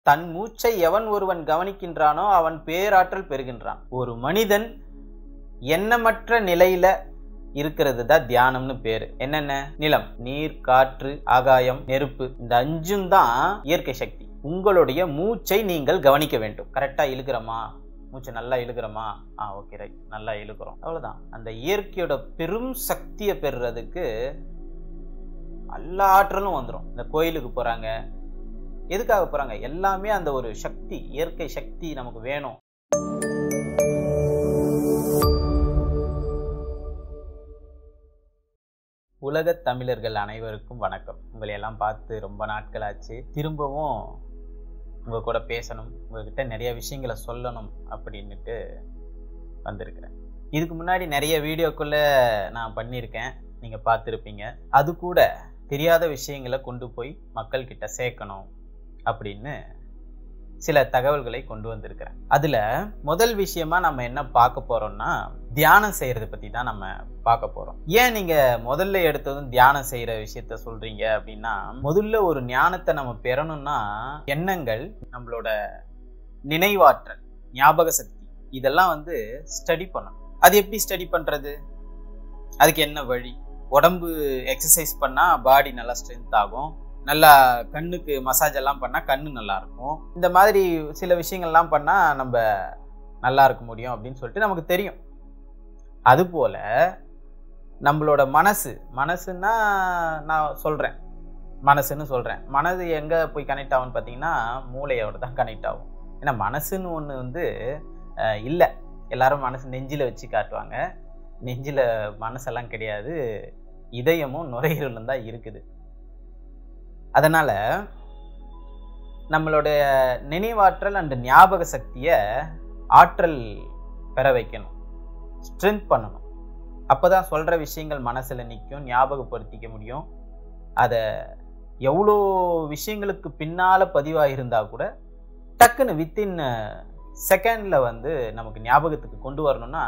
தன் மூச்சை எவன் ஒருவன் கவனிக்கின்றானோ அவன் பேராற்றல் பெறுகின்றான். ஒரு மனிதன் எண்ணமற்ற நிலையில இருக்கிறது தான் தியானம்னு பேரு. என்னென்ன? நிலம், நீர், காற்று, ஆகாயம், நெருப்பு. இந்த 5 தான் இயற்கை சக்தி. உங்களுடைய மூச்சை நீங்கள் கவனிக்க வேண்டும். கரெக்டா இழுக்கிறோமா? மூச்சை நல்லா இழுக்கிறோமா? ஓகே, ரைட், நல்லா இழுக்கிறோம். அவ்வளவுதான். அந்த இயற்கையோட பெரும் சக்தியை பெறுறதுக்கு எல்லா ஆற்றலும் வந்துடும். இந்த கோயிலுக்கு போறாங்க, எதுக்காக போறாங்க? எல்லாமே அந்த ஒரு சக்தி, இயற்கை சக்தி நமக்கு வேணும். உலக தமிழர்கள் அனைவருக்கும் வணக்கம். உங்களை எல்லாம் பார்த்து ரொம்ப நாட்கள் ஆச்சு. திரும்பவும் உங்க கூட பேசணும், உங்ககிட்ட நிறைய விஷயங்களை சொல்லணும் அப்படின்னுட்டு வந்திருக்கிறேன். இதுக்கு முன்னாடி நிறைய வீடியோக்குள்ள நான் பண்ணியிருக்கேன், நீங்க பார்த்துருப்பீங்க. அது கூட தெரியாத விஷயங்களை கொண்டு போய் மக்கள் கிட்ட சேர்க்கணும் அப்படின்னு சில தகவல்களை கொண்டு வந்திருக்கிறேன். அதுல முதல் விஷயமா நம்ம என்ன பார்க்க போறோம்னா, தியானம் செய்யறதை பத்தி தான் நம்ம பார்க்க போறோம். ஏன் நீங்க முதல்ல எடுத்ததும் தியானம் செய்யற விஷயத்த சொல்றீங்க அப்படின்னா, முதல்ல ஒரு ஞானத்தை நம்ம பெறணும்னா எண்ணங்கள், நம்மளோட நினைவாற்றல், ஞாபக சக்தி, இதெல்லாம் ஸ்டடி பண்ணணும். அது எப்படி ஸ்டடி பண்றது? அதுக்கு என்ன வழி? உடம்பு எக்ஸசைஸ் பண்ணா பாடி நல்லா ஸ்ட்ரென்த் ஆகும், நல்லா கண்ணுக்கு மசாஜ் எல்லாம் பண்ணா கண்ணு நல்லா இருக்கும், இந்த மாதிரி சில விஷயங்கள்லாம் பண்ணா நம்ம நல்லா இருக்க முடியும் அப்படின்னு சொல்லிட்டு நமக்கு தெரியும். அதுபோல நம்மளோட மனசுன்னா நான் சொல்றேன், மனசுன்னு சொல்றேன். மனது எங்க போய் கனெக்ட் ஆகும்னு பார்த்தீங்கன்னா மூளையோட தான் கனெக்ட் ஆகும். ஏன்னா மனசுன்னு ஒன்று இல்லை. எல்லாரும் மனசு நெஞ்சில வச்சு காட்டுவாங்க. நெஞ்சில மனசெல்லாம் கிடையாது, இதயமும் நுரையீரலும் தான் இருக்குது. அதனால நம்மளுடைய நினைவாற்றல் அண்ட் ஞாபக சக்தியை ஆற்றல் பெற வைக்கணும், ஸ்ட்ரென்த் பண்ணணும். அப்போதான் சொல்ற விஷயங்கள் மனசுல நிற்கும், ஞாபகப்படுத்திக்க முடியும். அதை எவ்வளோ விஷயங்களுக்கு பின்னால பதிவாயிருந்தா கூட டக்குன்னு வித்தின் செகண்ட்ல நமக்கு ஞாபகத்துக்கு கொண்டு வரணும்னா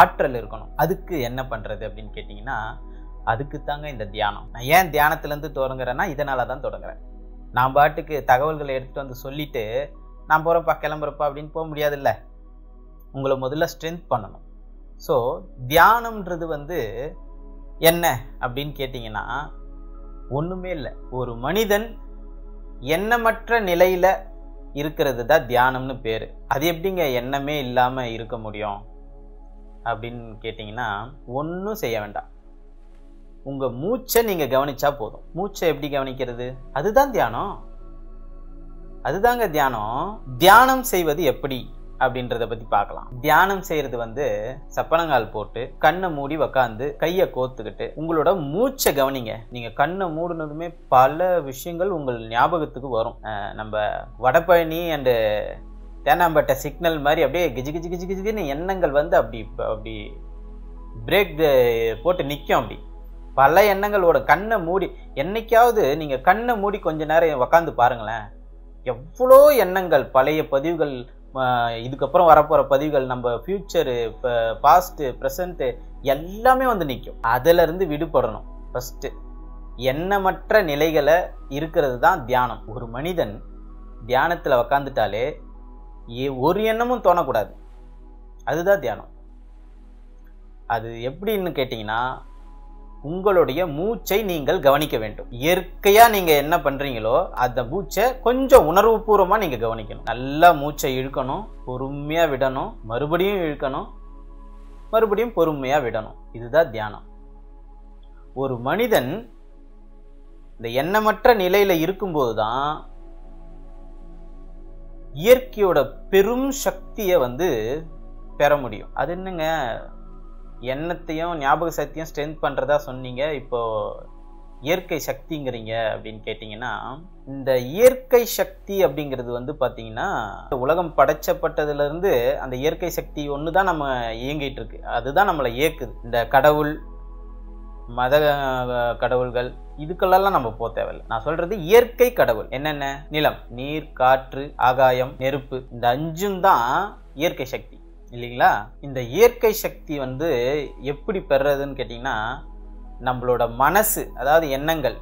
ஆற்றல் இருக்கணும். அதுக்கு என்ன பண்றது அப்படின்னு கேட்டிங்கன்னா, அதுக்கு தாங்க இந்த தியானம். நான் ஏன் தியானத்துலேருந்து தொடங்குறேன்னா இதனால தான் தொடங்குறேன். நான் பாட்டுக்கு தகவல்களை எடுத்துகிட்டு சொல்லிட்டு நான் போகிறப்பா கிளம்புறப்பா அப்படின்னு போக முடியாதுல்ல. உங்களை முதல்ல ஸ்ட்ரென்த் பண்ணணும். ஸோ தியானம்ன்றது என்ன அப்படின்னு கேட்டிங்கன்னா ஒன்றுமே இல்லை. ஒரு மனிதன் எண்ணமற்ற நிலையில் இருக்கிறது தான் தியானம்னு பேர். அது எப்படிங்க எண்ணமே இல்லாமல் இருக்க முடியும் அப்படின்னு கேட்டிங்கன்னா, ஒன்றும் செய்ய வேண்டாம். உங்க மூச்சை நீங்க கவனிச்சா போதும். மூச்சை எப்படி கவனிக்கிறது? அதுதான் தியானம். அதுதாங்க தியானம். தியானம் செய்வது எப்படி அப்படின்றத பத்தி பார்க்கலாம். தியானம் செய்யறது சப்பனங்கால் போட்டு கண்ணை மூடி உக்காந்து கையை கோத்துக்கிட்டு உங்களோட மூச்சை கவனிங்க. நீங்க கண்ணை மூடுனதுமே பல விஷயங்கள் உங்கள் ஞாபகத்துக்கு வரும். நம்ம வடபழனி அண்டு தேனாம்பேட்டை சிக்னல் மாதிரி அப்படியே கிஜி கிஜி கிஜி கிஜின்னு எண்ணங்கள் அப்படி பிரேக் போட்டு நிற்கும். அப்படி பல எண்ணங்களோட கண்ணை மூடி, என்னைக்காவது நீங்க கண்ணை மூடி கொஞ்ச நேரம் உக்காந்து பாருங்களேன், எவ்வளோ எண்ணங்கள், பழைய பதிவுகள், இதுக்கப்புறம் வரப்போற பதிவுகள், நம்ம ஃபியூச்சரு, பாஸ்ட், ப்ரெசண்ட் எல்லாமே நிற்கும். அதுல இருந்து விடுபடணும். ஃபர்ஸ்ட் எண்ணமற்ற நிலைகளை இருக்கிறது தான் தியானம். ஒரு மனிதன் தியானத்துல உக்காந்துட்டாலே ஒரு எண்ணமும் தோணக்கூடாது. அதுதான் தியானம். அது எப்படின்னு கேட்டீங்கன்னா, உங்களுடைய மூச்சை நீங்கள் கவனிக்க வேண்டும். இயற்கையா நீங்க என்ன பண்றீங்களோ அந்த மூச்சை கொஞ்சம் உணர்வுபூர்வமா நீங்க கவனிக்கணும். நல்லா மூச்சை இழுக்கணும், பொறுமையா விடணும், மறுபடியும் இழுக்கணும், மறுபடியும் பொறுமையா விடணும். இதுதான் தியானம். ஒரு மனிதன் இந்த எண்ணமற்ற நிலையில இருக்கும்போதுதான் இயற்கையோட பெரும் சக்தியை பெற முடியும். அது என்னங்க, எண்ணத்தையும் ஞாபக சக்தியும் ஸ்ட்ரென்த் பண்றதா சொன்னீங்க, இப்போ இயற்கை சக்திங்கிறீங்க அப்படின்னு கேட்டீங்கன்னா, இந்த இயற்கை சக்தி அப்படிங்கிறது பாத்தீங்கன்னா உலகம் படைச்சப்பட்டதுல இருந்து அந்த இயற்கை சக்தி ஒண்ணுதான் நம்ம இயங்கிட்டு இருக்கு. அதுதான் நம்மளை இயக்குது. இந்த கடவுள், மத கடவுள்கள் இதுக்கெல்லாம் நம்ம போக தேவையில்லை. நான் சொல்றது இயற்கை கடவுள். என்னென்ன? நிலம், நீர், காற்று, ஆகாயம், நெருப்பு. இந்த 5 தான் இயற்கை சக்தி இல்லைங்களா? இந்த இயற்கை சக்தி எப்படி பெறதுன்னு கேட்டீங்கன்னா, நம்மளோட மனசு, அதாவது எண்ணங்கள்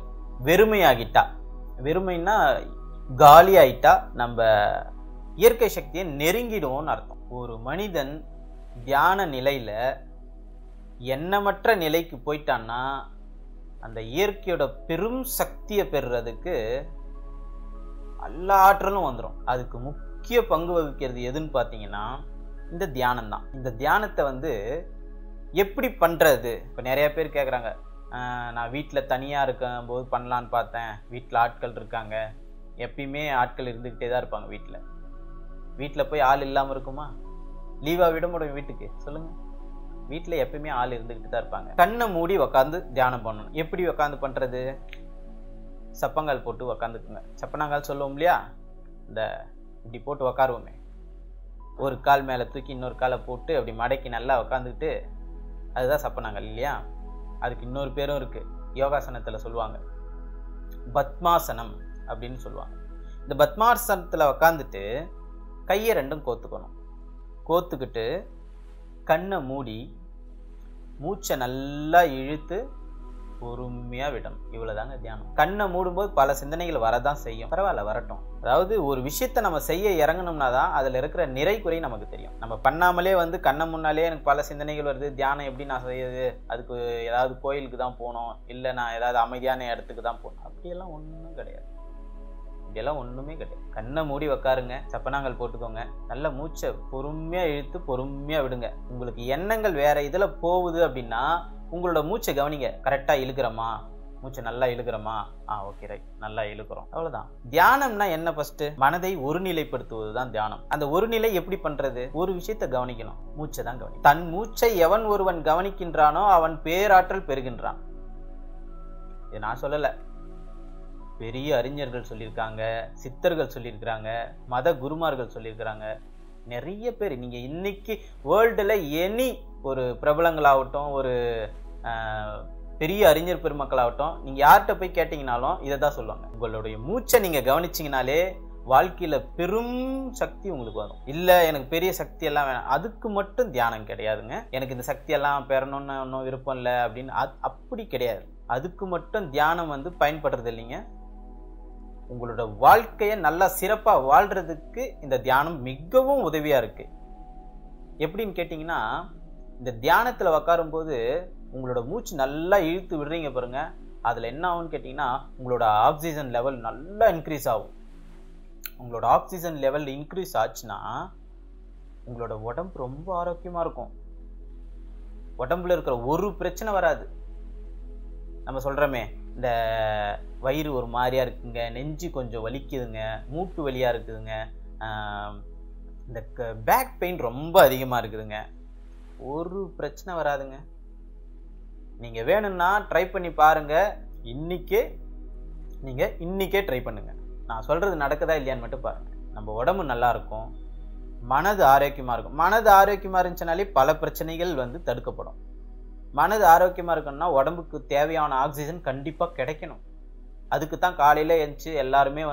வெறுமையாகிட்டா, வெறுமைன்னா காலி ஆயிட்டா நம்ம இயற்கை சக்தியை நெருங்கிடுவோம்னு அர்த்தம். ஒரு மனிதன் தியான நிலையில எண்ணமற்ற நிலைக்கு போயிட்டான்னா அந்த இயற்கையோட பெரும் சக்தியை பெறுறதுக்கு எல்லா ஆற்றலும் வந்துடும். அதுக்கு முக்கிய பங்கு வகிக்கிறது எதுன்னு பார்த்தீங்கன்னா இந்த தியானம் தான். இந்த தியானத்தை எப்படி பண்றது? இப்போ நிறைய பேர் கேட்குறாங்க, நான் வீட்டில் தனியாக இருக்கும் போது பண்ணலான்னு பார்த்தேன், வீட்டில் ஆட்கள் இருக்காங்க. எப்பயுமே ஆட்கள் இருந்துக்கிட்டே தான் இருப்பாங்க. வீட்டில் போய் ஆள் இல்லாமல் இருக்குமா? லீவாக விட முடியும் வீட்டுக்கு? சொல்லுங்கள். வீட்டில் எப்பயுமே ஆள் இருந்துக்கிட்டு தான் இருப்பாங்க. கண்ணை மூடி உக்காந்து தியானம் பண்ணணும். எப்படி உக்காந்து பண்ணுறது? சப்பங்கால் போட்டு உக்காந்துக்குங்க. சப்பனாங்கால் சொல்லுவோம் இல்லையா, இந்த இப்படி போட்டு உக்காருவோமே, ஒரு கால் மேலே தூக்கி இன்னொரு காலை போட்டு அப்படி மடக்கி நல்லா உக்காந்துக்கிட்டு, அதுதான் சப்பனாங்கால் இல்லையா? அதுக்கு இன்னொரு பேரும் இருக்குது, யோகாசனத்தில் சொல்லுவாங்க, பத்மாசனம் அப்படின்னு சொல்லுவாங்க. இந்த பத்மாசனத்தில் உக்காந்துட்டு கையை ரெண்டும் கோத்துக்கணும். கோத்துக்கிட்டு கண்ணை மூடி மூச்சை நல்லா இழுத்து பொறுமையா விடணும். இவ்வளவுதாங்க தியானம். கண்ணை மூடும்போது பல சிந்தனைகள் வரதான் செய்யும். பரவாயில்ல, வரட்டும். அதாவது ஒரு விஷயத்த நம்ம செய்ய இறங்கணும்னா தான் அதுல இருக்கிற நிறை குறை நமக்கு தெரியும். நம்ம பண்ணாமலே கண்ணை முன்னாலே எனக்கு பல சிந்தனைகள் வருது, தியானம் எப்படி நான் செய்யுது, அதுக்கு ஏதாவது கோயிலுக்கு தான் போகணும், இல்லை நான் ஏதாவது அமைதியான இடத்துக்கு தான் போகணும், அப்படியெல்லாம் ஒன்றும் கிடையாது. இதெல்லாம் ஒன்றுமே கிடையாது. கண்ணை மூடி உக்காருங்க, சப்பனாங்கல் போட்டுக்கோங்க, நல்ல மூச்சை பொறுமையா இழுத்து பொறுமையா விடுங்க. உங்களுக்கு எண்ணங்கள் வேற இதுல போகுது அப்படின்னா உங்களோட மூச்சை கவனிங்க. கரெக்டா இழுக்கிறோமா? மூச்சை நல்லா இழுக்கிறோமா? ஓகே, ரைட், நல்லா இழுக்கிறோம். அவ்வளவுதான். தியானம்னா என்ன? ஃபர்ஸ்ட் மனதை ஒருநிலைப்படுத்துவது தான் தியானம். அந்த ஒருநிலை எப்படி பண்றது? ஒரு விஷயத்தை கவனிக்கணும், மூச்சை தான் கவனிக்கணும். தன் மூச்சை எவன் ஒருவன் கவனிக்கின்றானோ அவன் பேராற்றல் பெறுகின்றான். இது நான் சொல்லல, பெரிய அறிஞர்கள் சொல்லியிருக்காங்க, சித்தர்கள் சொல்லியிருக்கிறாங்க, மத குருமார்கள் சொல்லியிருக்கிறாங்க. நிறைய பேர் நீங்க இன்னைக்கு வேர்ல்டுல எனி ஒரு பிரபலங்களாகட்டும், ஒரு பெரிய அறிஞர் பெருமக்களாகட்டும், நீங்க யார்கிட்ட போய் கேட்டீங்கனாலும் இதை தான் சொல்லுவாங்க. உங்களுடைய மூச்சை நீங்க கவனிச்சிங்கனாலே வாழ்க்கையில பெரும் சக்தி உங்களுக்கு வரும். இல்ல எனக்கு பெரிய சக்தி எல்லாம் வேணாம், அதுக்கு மட்டும் தியானம் கிடையாதுங்க. எனக்கு இந்த சக்தி எல்லாம் பெறணும்னு ஒன்றும் விருப்பம் இல்லை அப்படின்னு அப்படி கிடையாது. அதுக்கு மட்டும் தியானம் பயன்படுறது இல்லைங்க. உங்களோட வாழ்க்கையை நல்லா சிறப்பா வாழ்றதுக்கு இந்த தியானம் மிகவும் உதவியா இருக்கு. எப்படின்னு கேட்டீங்கன்னா, இந்த தியானத்துல உக்காரும் போது உங்களோட மூச்சு நல்லா இழுத்து விடுறீங்க பாருங்க, அதுல என்ன ஆகும்னு கேட்டீங்கன்னா உங்களோட ஆக்சிஜன் லெவல் நல்லா இன்க்ரீஸ் ஆகும். உங்களோட ஆக்சிஜன் லெவல் இன்க்ரீஸ் ஆச்சுன்னா உங்களோட உடம்பு ரொம்ப ஆரோக்கியமா இருக்கும். உடம்புல இருக்கிற ஒரு பிரச்சனை வராது. நம்ம சொல்றோமே, இந்த வயிறு ஒரு மாதிரியா இருக்குங்க, நெஞ்சு கொஞ்சம் வலிக்குதுங்க, மூட்டு வலியா இருக்குதுங்க, இந்த பேக் பெயின் ரொம்ப அதிகமா இருக்குதுங்க, ஒரு பிரச்சனை வராதுங்க. நீங்க வேணும்னா ட்ரை பண்ணி பாருங்க. இன்னைக்கே ட்ரை பண்ணுங்க. நான் சொல்றது நடக்குதா இல்லையான்னு மட்டும் பாருங்க. நம்ம உடம்பு நல்லா இருக்கும், மனது ஆரோக்கியமா இருக்கும். மனது ஆரோக்கியமா இருந்துச்சுனாலே பல பிரச்சனைகள் தடுக்கப்படும். மனது ஆரோக்கியமா இருக்கணும்னா உடம்புக்கு தேவையான ஆக்சிஜன் கண்டிப்பா கிடைக்கணும். அதுக்கு தான் காலையில எழுந்துச்சு எல்லாருமே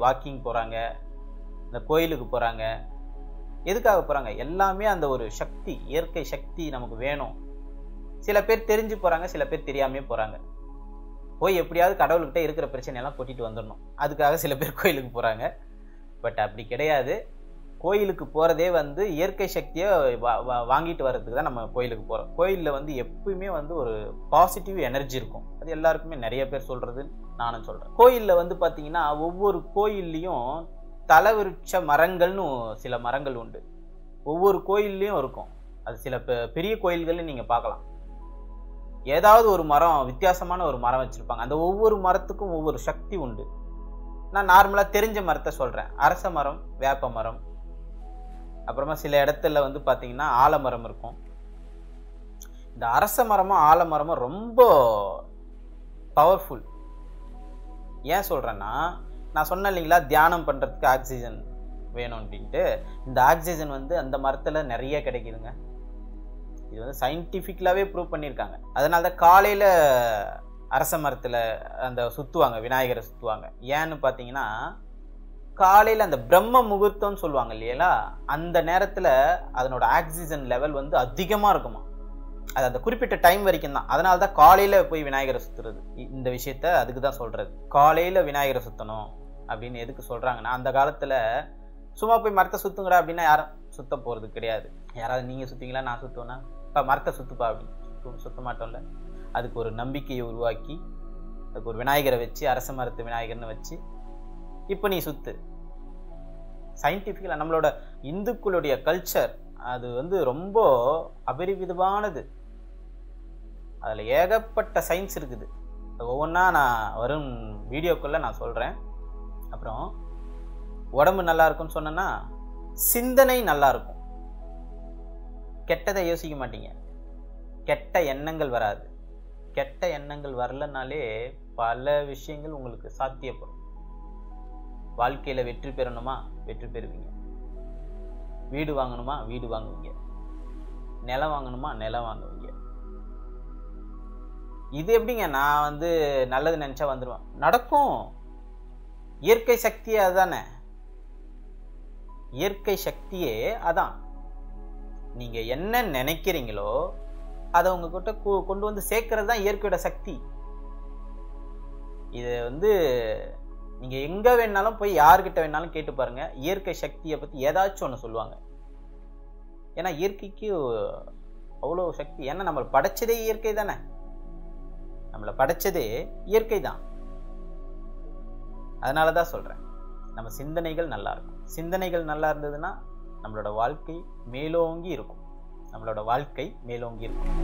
வாக்கிங் போறாங்க, இந்த கோயிலுக்கு போறாங்க. எதுக்காக போறாங்க? எல்லாமே அந்த ஒரு சக்தி, இயற்கை சக்தி நமக்கு வேணும். சில பேர் தெரிஞ்சு போறாங்க, சில பேர் தெரியாமே போறாங்க. போய் எப்படியாவது கடவுள்கிட்ட இருக்கிற பிரச்சனையெல்லாம் கொட்டிட்டு வந்துடணும், அதுக்காக சில பேர் கோயிலுக்கு போறாங்க. பட் அப்படி கிடையாது. கோயிலுக்கு போறதே இயற்கை சக்தியை வாங்கிட்டு வர்றதுக்கு தான் நம்ம கோயிலுக்கு போறோம். கோயிலில் எப்பயுமே ஒரு பாசிட்டிவ் எனர்ஜி இருக்கும். அது எல்லாருக்குமே நிறைய பேர் சொல்றது, நானும் சொல்றேன். கோயிலில் பார்த்தீங்கன்னா ஒவ்வொரு கோயில்லையும் தலவிருட்ச மரங்கள்னு சில மரங்கள் உண்டு. ஒவ்வொரு கோயில்லையும் இருக்கும். அது சில பெரிய கோயில்கள்ல நீங்க பார்க்கலாம். ஏதாவது ஒரு மரம், வித்தியாசமான ஒரு மரம் வச்சிருப்பாங்க. அந்த ஒவ்வொரு மரத்துக்கும் ஒவ்வொரு சக்தி உண்டு. நான் நார்மலா தெரிஞ்ச மரத்தை சொல்றேன். அரச மரம், வேப்ப மரம், அப்புறமா சில இடத்துல பாத்தீங்கன்னா ஆலமரம் இருக்கும். இந்த அரச மரமும் ஆலமரமும் ரொம்ப பவர்ஃபுல். ஏன் சொல்றேன்னா, நான் சொன்னேன் இல்லைங்களா, தியானம் பண்றதுக்கு ஆக்சிஜன் வேணும் அப்படின்ட்டு. இந்த ஆக்சிஜன் அந்த மரத்துல நிறைய கிடைக்குதுங்க. இது சயின்டிபிக்கலாவே ப்ரூவ் பண்ணியிருக்காங்க. அதனாலதான் காலையில அரச மரத்துல சுத்துவாங்க, விநாயகரை சுத்துவாங்க. ஏன்னு பாத்தீங்கன்னா, காலையில அந்த பிரம்ம முகூர்த்தம்னு சொல்லுவாங்க இல்லையா, அந்த நேரத்துல அதனோட ஆக்சிஜன் லெவல் அதிகமா இருக்குமா. அது அந்த குறிப்பிட்ட டைம் வரைக்கும் தான். அதனாலதான் காலையில போய் விநாயகரை சுத்துறது. இந்த விஷயத்த அதுக்குதான் சொல்றது. காலையில விநாயகரை சுத்தணும், அப்படின்னு எதுக்கு சொல்றாங்கன்னா, அந்த காலத்துல சும்மா போய் மரத்தை சுத்துங்கடா அப்படின்னா யாரும் சுத்த போறது கிடையாது. யாராவது நீங்க சுத்தீங்களா, நான் சுத்துவேன்னா, இப்போ மரத்தை சுத்துப்பா அப்படின்னு சுத்த மாட்டோம்ல. அதுக்கு ஒரு நம்பிக்கையை உருவாக்கி, அதுக்கு ஒரு விநாயகரை வச்சு, அரச மரத்து விநாயகர்னு வச்சு, இப்போ நீ சுத்து. சயின்டிஃபிக்கலா நம்மளோட இந்துக்களுடைய கல்ச்சர் அது ரொம்ப அபரிவிதமானது. அதுல ஏகப்பட்ட சயின்ஸ் இருக்குது. ஒவ்வொன்றா நான் வரும் வீடியோக்குள்ள நான் சொல்றேன். அப்புறம் உடம்பு நல்லா இருக்கும்னு சொன்னா, சிந்தனை நல்லா இருக்கும். கெட்டதை யோசிக்க மாட்டீங்க, கெட்ட எண்ணங்கள் வராது. கெட்ட எண்ணங்கள் வரலனாலே பல விஷயங்கள் உங்களுக்கு சாத்தியப்படும். வாழ்க்கையில வெற்றி பெறணுமா, வெற்றி பெறுவீங்க. வீடு வாங்கணுமா, வீடு வாங்குவீங்க. நிலம் வாங்கணுமா, நிலம் வாங்குவீங்க. இது எப்படிங்க நான் நல்லது நினைச்சா வந்துடுவேன்? நடக்கும். இயற்கை சக்தியே அதுதானே. இயற்கை சக்தியே அதான். நீங்க என்ன நினைக்கிறீங்களோ அதை உங்ககிட்ட கொண்டு வந்து சேர்க்கறது தான் இயற்கையோட சக்தி. இது நீங்க எங்க வேணாலும் போய் யார்கிட்ட வேணாலும் கேட்டு பாருங்க, இயற்கை சக்தியை பத்தி ஏதாச்சும் ஒண்ணு சொல்லுவாங்க. ஏன்னா இயற்கைக்கு அவ்வளவு சக்தி. ஏன்னா நம்மளை படைச்சதே இயற்கை தானே. நம்மளை படைச்சதே இயற்கை தான். அதனாலதான் சொல்றேன், நம்ம சிந்தனைகள் நல்லா இருக்கும். சிந்தனைகள் நல்லா இருந்ததுன்னா நம்மளோட வாழ்க்கை மேலோங்கி இருக்கும். நம்மளோட வாழ்க்கை மேலோங்கி இருக்கும்.